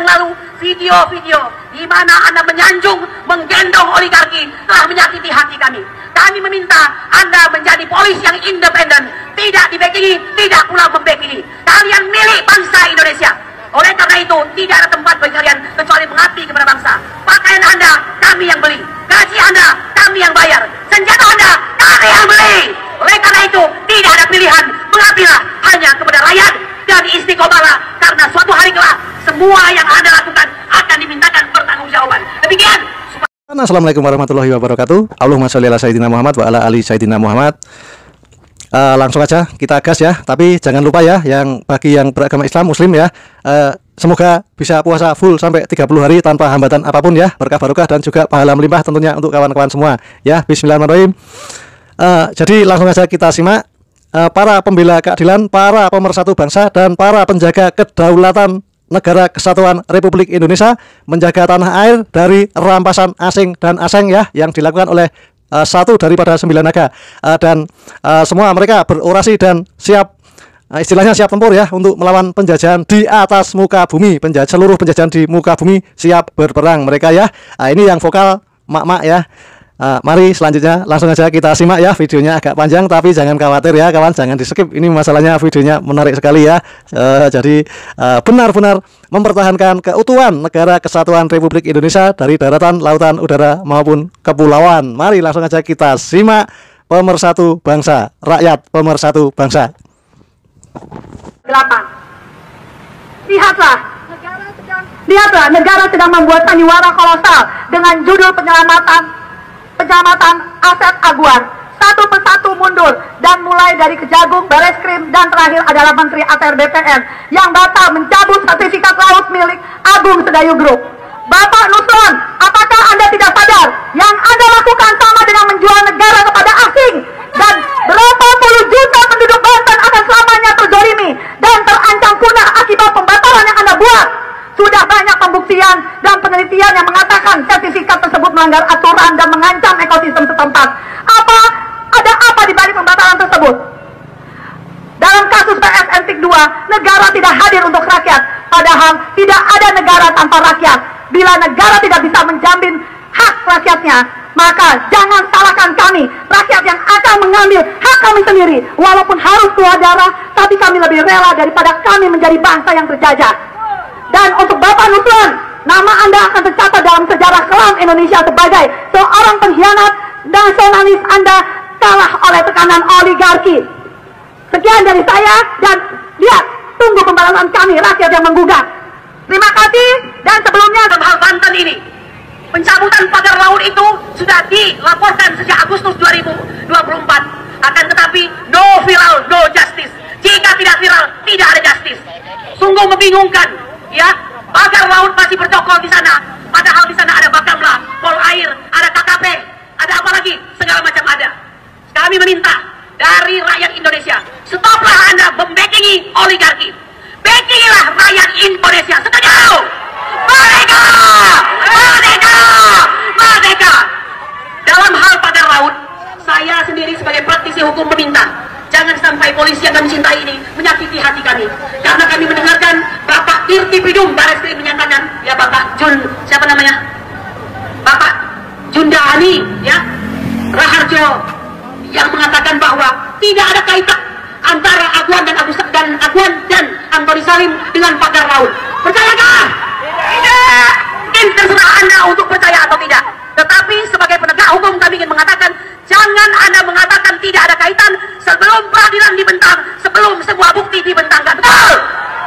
yang lalu video-video di mana Anda menyanjung, menggendong oligarki telah menyakiti hati kami. Kami meminta Anda menjadi polisi yang independen, tidak dibackingi, tidak pula membackingi. Kalian milik bangsa Indonesia. Oleh karena itu, tidak ada tempat bagi kalian kecuali mengabdi kepada bangsa. Pakaian Anda, kami yang beli. Gaji Anda, kami yang bayar. Senjata Anda, kami yang beli. Oleh karena itu, tidak ada pilihan. Mengabdilah hanya kepada rakyat dan istiqomalah. Karena suatu hari kelak, semua yang Anda lakukan akan dimintakan pertanggungjawaban. Demikian. Assalamualaikum warahmatullahi wabarakatuh. Allahumma sholli ala sayyidina Muhammad wa ala ali sayyidina Muhammad. Langsung aja kita gas ya. Tapi jangan lupa ya, yang bagi yang beragama Islam Muslim ya, semoga bisa puasa full sampai 30 hari tanpa hambatan apapun ya. Berkah barokah dan juga pahala melimpah tentunya untuk kawan-kawan semua ya. Bismillahirrahmanirrahim. Jadi langsung aja kita simak. Para pembela keadilan, para pemersatu bangsa, dan para penjaga kedaulatan Negara Kesatuan Republik Indonesia menjaga tanah air dari rampasan asing dan asing ya, yang dilakukan oleh satu daripada 9 naga, dan semua mereka berorasi dan siap, istilahnya siap tempur ya, untuk melawan penjajahan di atas muka bumi. Seluruh penjajahan di muka bumi siap berperang mereka ya. Ini yang vokal mak-mak ya. Mari selanjutnya langsung aja kita simak ya. Videonya agak panjang tapi jangan khawatir ya kawan, jangan di skip. Ini masalahnya videonya menarik sekali ya. Jadi benar-benar mempertahankan keutuhan Negara Kesatuan Republik Indonesia dari daratan, lautan, udara maupun kepulauan. Mari langsung aja kita simak. Pemersatu bangsa, rakyat pemersatu bangsa. 8. Lihatlah, negara sedang membuat sandiwara kolosal dengan judul penyelamatan aset aguan. Satu persatu mundur dan mulai dari Kejagung, Bareskrim, dan terakhir adalah Menteri ATR BPN yang batal mencabut sertifikat laut milik Agung Sedayu Group. Bapak Nusron, apakah Anda tidak sadar yang Anda lakukan sama dengan menjual negara kepada asing, dan berapa puluh juta penduduk Banten akan selamanya terzolimi dan terancam punah akibat pembatalan yang Anda buat? Sudah banyak pembuktian dan penelitian yang mengatakan sertifikat tersebut melanggar aturan dan mengancam ekosistem setempat. Ada apa di balik pembatalan tersebut? Dalam kasus PSN TIK 2, negara tidak hadir untuk rakyat. Padahal tidak ada negara tanpa rakyat. Bila negara tidak bisa menjamin hak rakyatnya, maka jangan salahkan kami, rakyat yang akan mengambil hak kami sendiri. Walaupun harus keluar darah, tapi kami lebih rela daripada kami menjadi bangsa yang terjajah. Dan untuk Bapak Nusron, nama Anda akan tercatat dalam sejarah kelam Indonesia sebagai seorang pengkhianat nasionalis. Anda kalah oleh tekanan oligarki. Sekian dari saya, dan lihat, tunggu pembalasan kami, rakyat yang menggugat. Terima kasih. Dan sebelumnya, dalam hal Banten ini, pencabutan pagar laut itu sudah dilaporkan sejak Agustus 2024. Akan tetapi, no viral, no justice. Jika tidak viral, tidak ada justice. Sungguh membingungkan, ya. Pagar laut masih bercokol di sana, padahal di sana ada Bakamla, Pol Air, ada KKP, ada apa lagi? Segala macam ada. Kami meminta dari rakyat Indonesia, stoplah Anda membackingi oligarki. Backingilah rakyat Indonesia. Setuju? Merdeka! Merdeka! Merdeka! Dalam hal pagar laut, saya sendiri sebagai praktisi hukum meminta, jangan sampai polisi yang kami cintai ini menyakiti hati kami. Karena kami mendengarkan Bapak Irti Pidum Bareskrim menyatakan, ya Bapak siapa namanya? Bapak Jundahani, ya, Raharjo, yang mengatakan bahwa tidak ada kaitan antara Aguan dan Antoni Salim dengan pagar laut. Percayakah? Tidak. Mungkin terserah Anda untuk percaya atau tidak. Tetapi sebagai penegak hukum kami ingin mengatakan, jangan Anda mengatakan tidak ada kaitan sebelum peradilan dibentang, sebelum sebuah bukti dibentangkan. Betul?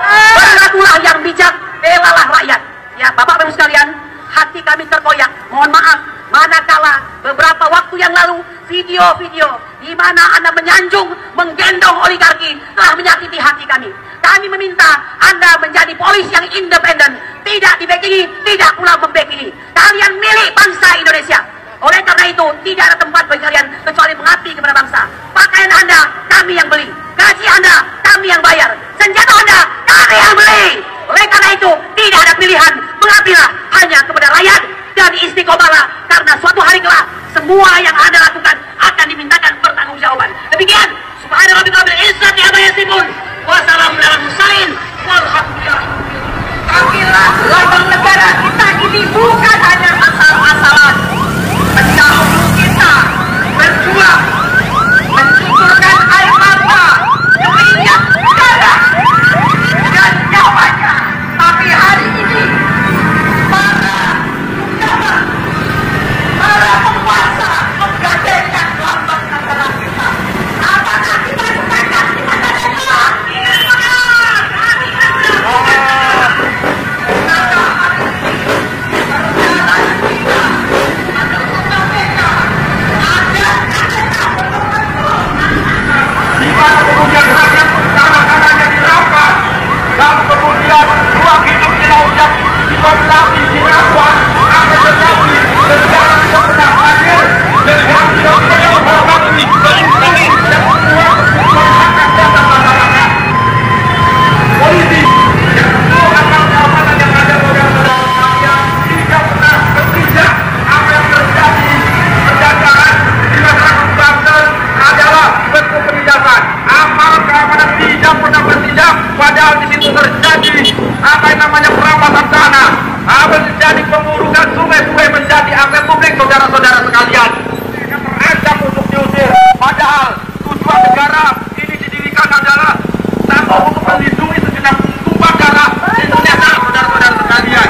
Berlakulah yang bijak, belalah rakyat. Ya, Bapak-Ibu sekalian, hati kami terkoyak. Mohon maaf, manakala beberapa waktu yang lalu video-video di mana Anda menyanjung, menggendong oligarki telah menyakiti hati kami. Kami meminta Anda menjadi polisi yang independen, tidak dibackingi, tidak pula membackingi. Kalian milik bangsa Indonesia. Oleh karena itu, tidak ada tempat bagi kalian kecuali mengabdi kepada bangsa. Pakaian Anda, kami yang beli. Gaji Anda, kami yang bayar. Senjata Anda, kami yang beli. Oleh karena itu, tidak ada pilihan. Mengabdilah hanya kepada rakyat dan istiqomalah. Karena suatu hari kelak, semua yang Anda lakukan akan dimintakan pertanggungjawaban. Demikian, subhanallah rabbil izzati amma yasifun. Wassalamu ala mursalin. Walhamdulillah. Kamilah lambang negara kita ini bukan hanya asal-asalan. Pendahulu kita berjuang mencucurkan air mata, keringat, darah, dan nyawanya. Tapi hari ini para penguasa menggadaikan lambang negara kita. Apakah kita bukan kemudian rakyat tanah-tanahnya dirampas dan kemudian ruang hidup di laut yang dikontrasi dirampas akan terjadi negara tidak pernah hadir, negara tidak pernah menghormati dan semua menggunakan data masyarakat. Polisi yang semua keamanan yang ada saudara-saudara sekalian tidak pernah berpijak. Apa yang terjadi penjagaan di masyarakat Banten adalah bentuk penindasan. Aparat keamanan tidak pernah bertindak, padahal di situ terjadi apa yang namanya perampasan tanah, terjadi pengurukan sungai-sungai menjadi aset publik, saudara-saudara sekalian. Yang terancam untuk diusir, padahal tujuan negara ini didirikan adalah satu untuk melindungi segenap tumpah darah Indonesia, saudara-saudara sekalian.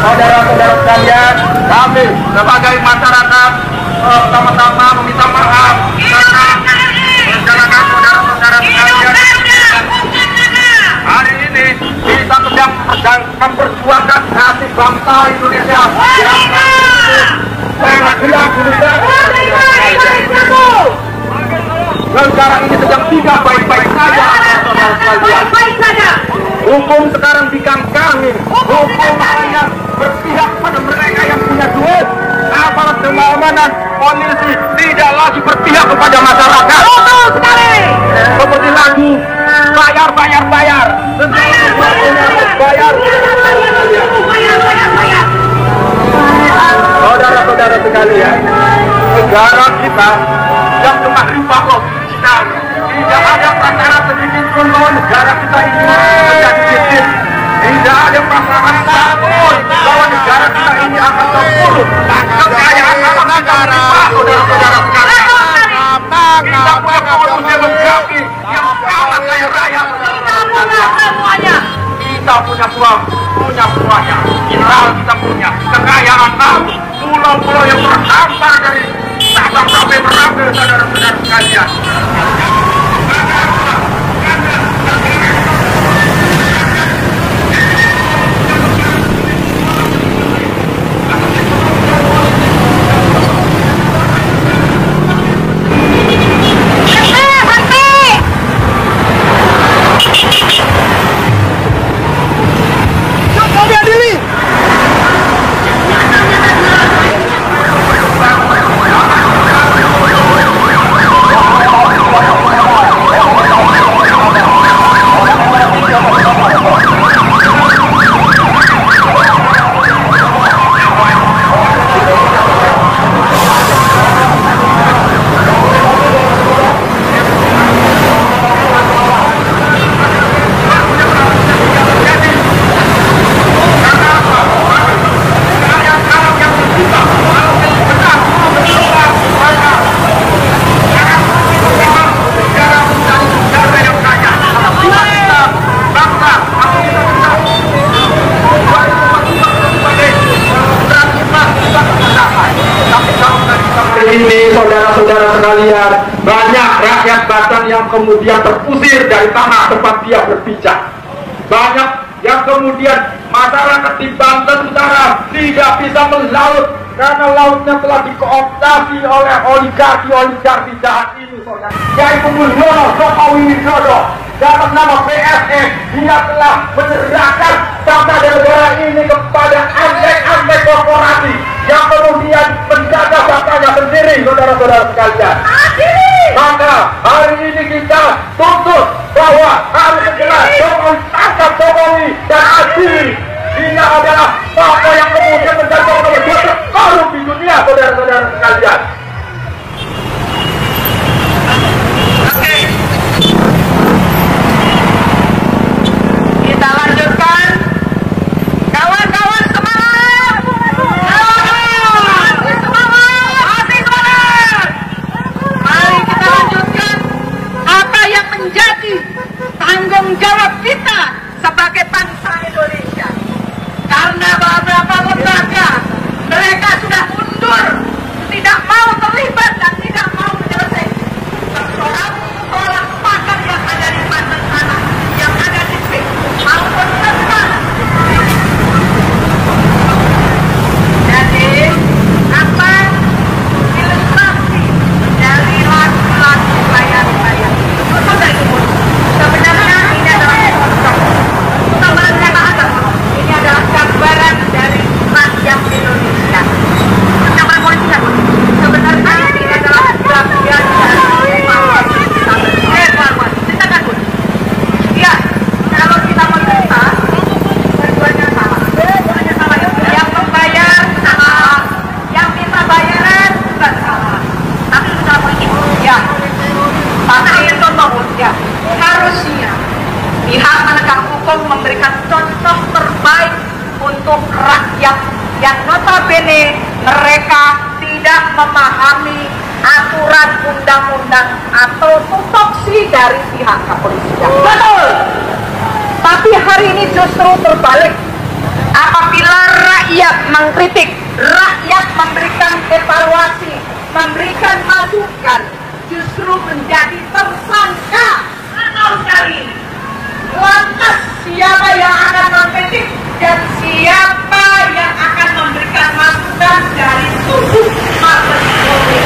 Saudara-saudara sekalian, kami sebagai masyarakat pertama-tama meminta maaf karena perjalanan saudara-saudara sekalian. Hari ini kita sedang memperjuangkan nasib bangsa Indonesia yang sangat gelap. Negara ini sedang tidak baik-baik saja, saudara-saudara sekalian. Hukum sekarang dikangkangi, hukum hanya berpihak pada mereka yang punya duit. Aparat keamanan, polisi tidak lagi berpihak kepada masyarakat. Betul sekali. Seperti lagu bayar. Saudara-saudara sekalian, negara kita yang cuma riba loh. Tidak ada perasaan sedikit pun bahwa negara kita ini menjadi miskin. Tidak ada perasaan takut bahwa negara kita ini akan terpuruk. Kekayaan alam negara, saudara-saudara sekalian. Kita punya bonus demografi yang sangat kaya raya. Kita punya semuanya. Mineral kita punya, kekayaan laut, pulau-pulau yang terhampar dari Sabang sampai Merauke, saudara-saudara sekalian. Ini saudara-saudara sekalian, banyak rakyat Banten yang kemudian terusir dari tanah tempat dia berpijak. Banyak yang kemudian masyarakat di Banten Utara tidak bisa melaut karena lautnya telah dikooptasi oleh oligarki jahat ini, saudara. Yaitu Mulyono Jokowi Widodo dalam nama PSE, dia telah menyerahkan tata negara ini kepada antek-antek korporasi yang kemudian menjaga datanya sendiri, saudara-saudara sekalian. Maka hari ini kita tuntut bahwa harus segera Jokowi tangkap Jokowi dan adili. Dia adalah tokoh yang kemudian Seharusnya pihak penegak hukum memberikan contoh terbaik untuk rakyat yang notabene mereka tidak memahami aturan undang-undang atau tupoksi dari pihak kepolisian. Betul. Tapi hari ini justru terbalik. Apabila rakyat mengkritik, rakyat memberikan evaluasi, memberikan masukan, justru menjadi tersangka. Betul sekali. Lantas siapa yang akan mengkritik dan siapa yang akan memberikan masukan dari sudut Mabes Polri?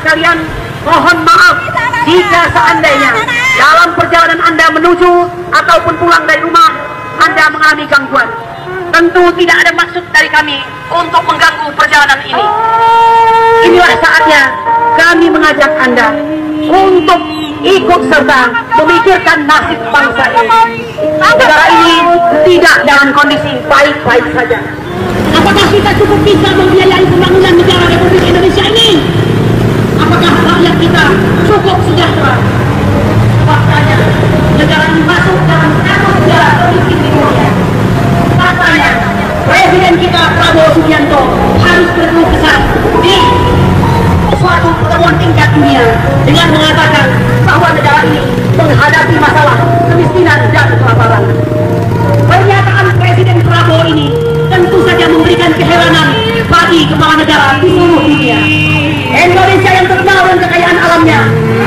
sekalian, mohon maaf jika seandainya dalam perjalanan Anda menuju ataupun pulang dari rumah Anda mengalami gangguan. Tentu tidak ada maksud dari kami untuk mengganggu perjalanan ini. Inilah saatnya kami mengajak Anda untuk ikut serta memikirkan nasib bangsa ini. Negara ini tidak dalam kondisi baik-baik saja. Apakah kita cukup bisa membiayai pembangunan negara Republik Indonesia ini? Apakah rakyat kita cukup sejahtera? Faktanya, negara ini masuk dalam kasus negara termiskin di dunia. Faktanya, Presiden kita Prabowo Subianto harus berkeluh kesah di suatu pertemuan tingkat dunia dengan mengatakan bahwa negara ini menghadapi masalah kemiskinan dan kelaparan. Pernyataan Presiden Prabowo ini tentu saja memberikan keheranan bagi kepala negara di seluruh dunia. Indonesia yang terkenal dengan kekayaan alamnya,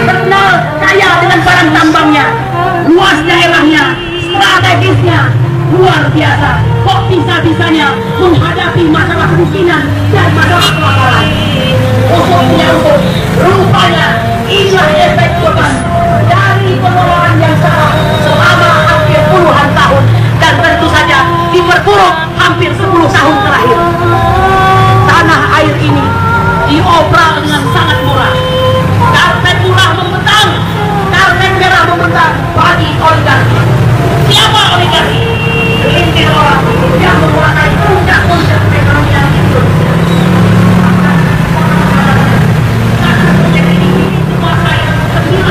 terkenal kaya dengan barang tambangnya, luas daerahnya, strategisnya, luar biasa. Kok bisa-bisanya menghadapi masalah kemiskinan dan masalah kelaparan? Untuk rupanya inilah efek beban dari pengelolaan yang salah selama hampir puluhan tahun, dan tentu saja diperburuk hampir 10 tahun terakhir. Tanah air ini diobral dengan sangat murah. Karpet murah membentang, karpet merah membentang bagi oligarki. Siapa oligarki? Segelintir orang yang menguasai puncak-puncak perekonomian Indonesia. Proyek ini menguasai 90%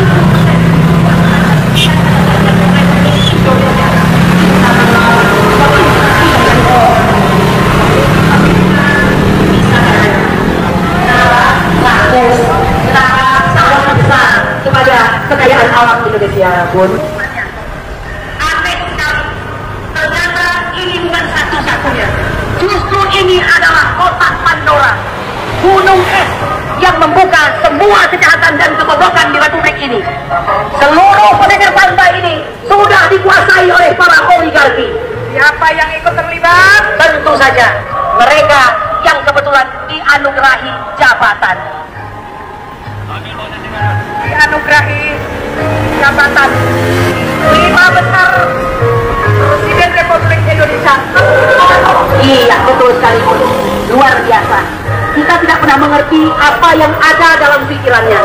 kepada kekayaan alam Indonesia, Bun. Aneh sekali, ternyata ini bukan satu-satunya. Justru ini adalah kotak Pandora, gunung es yang membuka semua kejahatan dan kebobrokan di Republik ini. Seluruh pesisir pantai ini sudah dikuasai oleh para oligarki. Siapa yang ikut terlibat? Tentu saja mereka yang kebetulan dianugerahi jabatan. Dianugerahi jabatan 5 besar Presiden Republik Indonesia. Iya, betul sekali, luar biasa. Kita tidak pernah mengerti apa yang ada dalam pikirannya.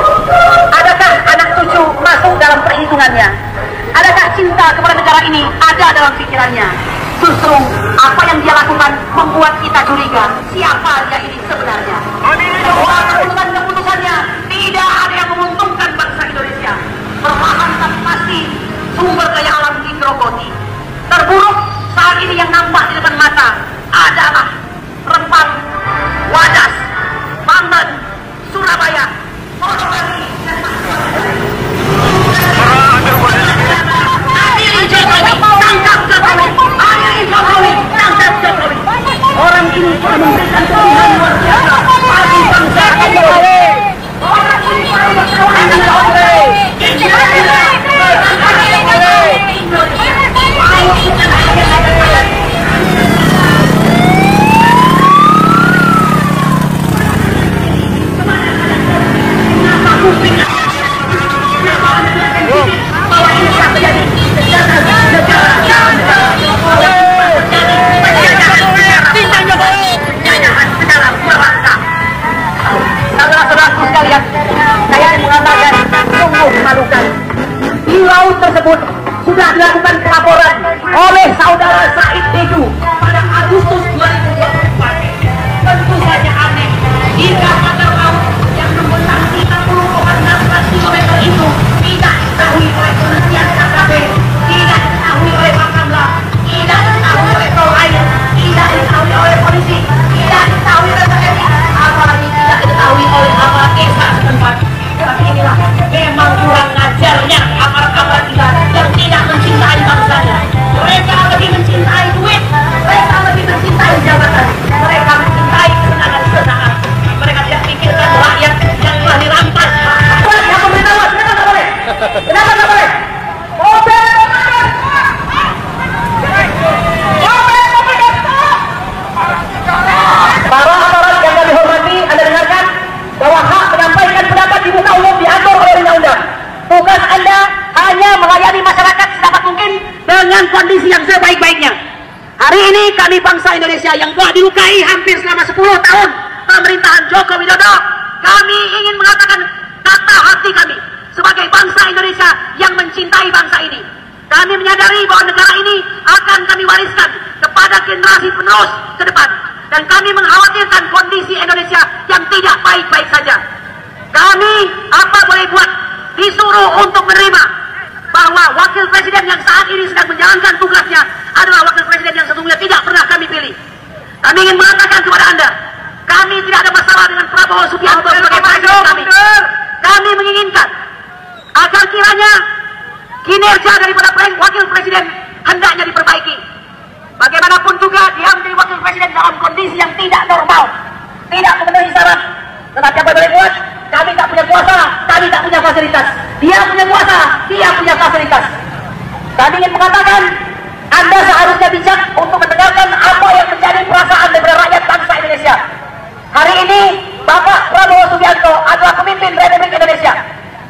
Adakah anak cucu masuk dalam perhitungannya? Adakah cinta kepada negara ini ada dalam pikirannya? Justru apa yang dia lakukan membuat kita curiga siapa dia ini sebenarnya. Keputusan-keputusannya tidak ada yang menguntungkan bangsa Indonesia. Perlahan tapi pasti sumber daya alam digerogoti. Terburuk saat ini yang nampak di depan mata adalah Rempang, Wadas, Banten, Surabaya, Ponorogo, dan orang ini telah memberikan pilihan luar biasa bagi bangsa Indonesia. Orang ini telah di laut tersebut sudah dilakukan pelaporan oleh saudara Said Dedu pada Agustus 2024. Tentu saja aneh jika pagar laut yang membentang 30,16 km itu tidak diketahui oleh Kementerian KKP, tidak diketahui oleh Bakamla, tidak diketahui oleh Pol Air, tidak diketahui oleh polisi, tidak diketahui oleh TNI, apalagi tidak diketahui oleh aparat desa setempat. Tapi inilah memang kurang ajarnya aparat-aparat kita yang tidak mencintai bangsanya. Mereka lebih mencintai duit, mereka lebih mencintai jabatan, mereka mencintai kesenangan sesaat. Mereka tidak pikirkan rakyat yang telah dirampas. Yang pemberitahuan, kenapa nggak boleh? Kenapa nggak boleh? Para aparat yang kami hormati, Anda dengarkan bahwa hak menyampaikan pendapat di muka umum diatur oleh undang-undang. Tugas Anda hanya melayani masyarakat sedapat mungkin dengan kondisi yang sebaik-baiknya. Hari ini kami bangsa Indonesia yang telah dilukai hampir selama 10 tahun pemerintahan Joko Widodo, kami ingin mengatakan kata hati kami, sebagai bangsa Indonesia yang mencintai bangsa ini. Kami menyadari bahwa negara ini akan kami wariskan kepada generasi penerus ke depan. Dan kami mengkhawatirkan kondisi Indonesia yang tidak baik-baik saja. Kami apa boleh buat, disuruh untuk menerima bahwa wakil presiden yang saat ini sedang menjalankan tugasnya adalah wakil presiden yang sesungguhnya tidak pernah kami pilih. Kami ingin mengatakan kepada Anda, kami tidak ada masalah dengan Prabowo Subianto sebagai presiden kami. Kami menginginkan agar kiranya kinerja daripada wakil presiden hendaknya diperbaiki. Bagaimanapun juga dia menjadi wakil presiden dalam kondisi yang tidak normal, tidak memenuhi syarat. Tetapi apa boleh buat? Kami tak punya kuasa, kami tak punya fasilitas. Dia punya kuasa, dia punya fasilitas. Kami ingin mengatakan, Anda seharusnya bijak untuk mendengarkan apa yang menjadi perasaan daripada rakyat bangsa Indonesia. Hari ini Bapak Prabowo Subianto adalah pemimpin Republik Indonesia.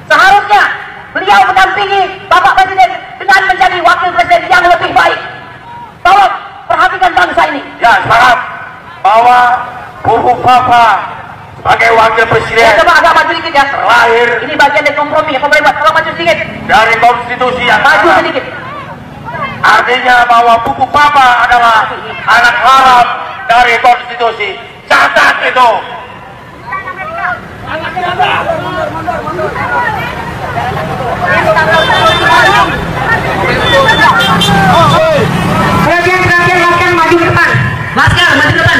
Seharusnya beliau mendampingi Bapak Presiden dengan menjadi wakil presiden yang lebih baik. Tolong perhatikan bangsa ini. Ya, sepakat bahwa Buku Papa sebagai wakil presiden. Ya, coba agak maju sedikit ya. Terlahir. Ini bagian dari kompromi. Ya, kompromi buat. Kalau maju sedikit. Dari konstitusi yang Maju haram. sedikit. Artinya bahwa Buku Papa adalah anak haram dari konstitusi. Catat itu. Perhatian maju ke depan. Masker, maju ke depan.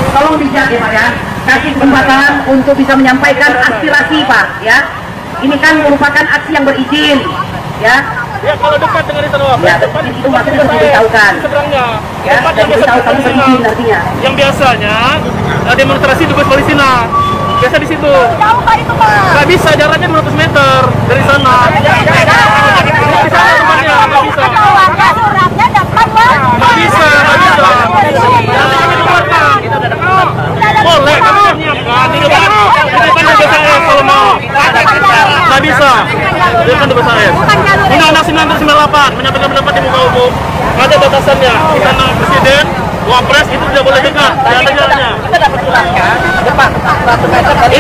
Tolong bijak ya Pak ya. Kasih kesempatan untuk bisa menyampaikan aspirasi Pak ya. Ini kan merupakan aksi yang berizin ya. Ya kalau dekat dengan itu Ya, itu maksudnya harus diberitahukan. seberangnya. Ya, Tempat dan beritahu kamu berizin artinya. Yang biasanya demonstrasi tugas Palestina. Biasa di situ. Jauh Pak itu Pak. Nggak bisa, jaraknya 200 meter dari sana. Nggak bisa rumahnya, nggak bisa. Warga suratnya datang Pak. Nggak bisa, nggak bisa. Nanti kami keluarkan. Boleh, kami menyiapkan di depan DPS kalau mau. Nggak bisa. Di depan DPS. Undang-Undang 1998 menyampaikan pendapat di muka umum. Ada batasannya. Di sana presiden, wapres itu tidak boleh dekat. Tidak ada jalannya. Kita dapat jelaskan depan 100 meter dari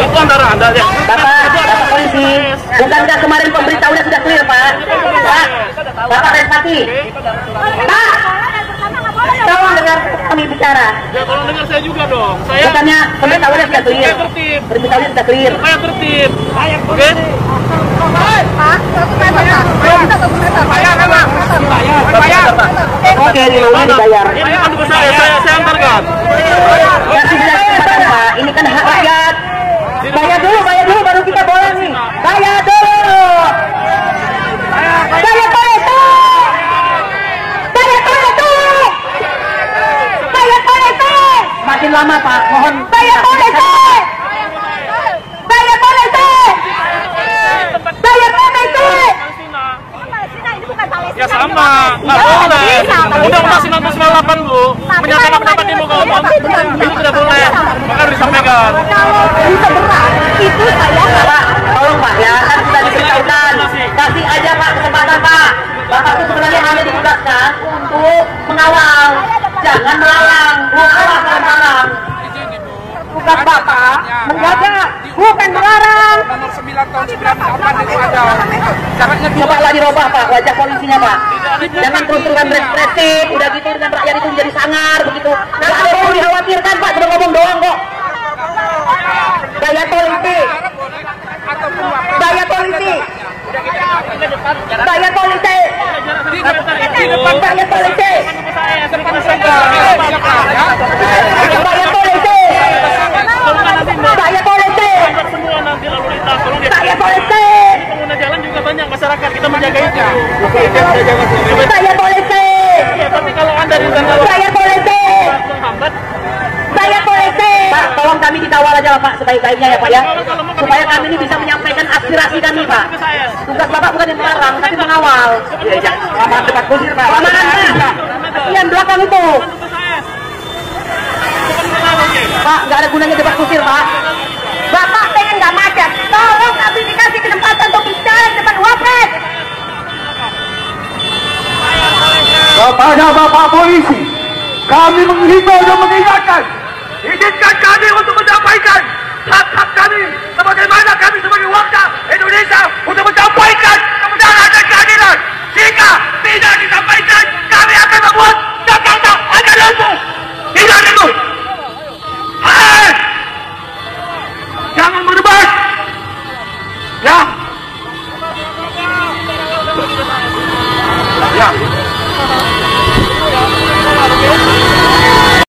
Itu antara Anda ya. Bapak polisi, bukankah kemarin pemberitahuannya sudah clear Pak? Bapak Respati. Pak, tolong dengar kami bicara. Ya kalau dengar saya juga dong. Saya Bukannya pemberitahuannya sudah clear. supaya tertib. Pemberitahuannya sudah clear. Supaya tertib. Oke? Oke, uangnya dibayar. Ini kan tugas saya antarkan. Kasih jelas kesempatan Pak. Ini kan hak rakyat. Bayar dulu baru kita boleh nih. Bayar dulu. Bayar politik. Bayar politik. Bayar politik. Makin lama Pak, mohon. Bayar politik. Bayar politik. Bayar politik. Ya sama, nggak boleh. Undang-Undang 1998 Bu, menyatakan pendapat di muka umum itu tidak boleh, maka harus disampaikan. Kalau seberang itu saya Pak, tolong Pak ya, kan sudah diberitahukan. Kasih aja Pak kesempatan Pak. Bapak itu sebenarnya hanya ditugaskan untuk mengawal, jangan melarang. Bukan melarang. tugas Bapak menjaga, bukan melarang. Nomor 9 tahun 98 itu ada. Caranya Coba lah dirubah Pak, wajah polisinya Pak. Jangan terus-terusan represif, udah gitu dengan rakyat itu menjadi sangar begitu. Nggak ada yang dikhawatirkan Pak, cuma ngomong doang kok. Gaya politik. Gaya politik. Gaya politik. Di depan Gaya politik. saya, serahkan saya. Gaya politik. Gaya politik. Semua nanti lalu lintas, tolong Gaya politik. pengguna jalan juga banyak masyarakat, kita menjaga itu. Gaya politik. Ya, tapi kalau Anda di sana Gaya politik. menghambat, Gaya politik. Pak, tolong kami dikawal aja Pak, sebaik-baiknya ya Pak ya. Supaya kami ini bisa menyampaikan aspirasi kami Pak. Tugas Bapak bukan yang melarang, tapi mengawal. Iya, iya. Lamaan depan kusir Pak. Lamaan Pak. Yang belakang itu. Pak, nggak ada gunanya debat kusir Pak. Bapak pengen nggak macet, tolong kami dikasih kesempatan untuk bicara di depan Wapres. kepada Bapak Polisi, kami menghimbau dan mengingatkan, izinkan kami untuk menyampaikan hak-hak kami sebagaimana kami sebagai warga Indonesia untuk menyampaikan kebenaran dan keadilan. Jika tidak disampaikan, kami akan membuat Jakarta akan lumpuh. Tidak itu. Jangan berdebat. Ya. Ya.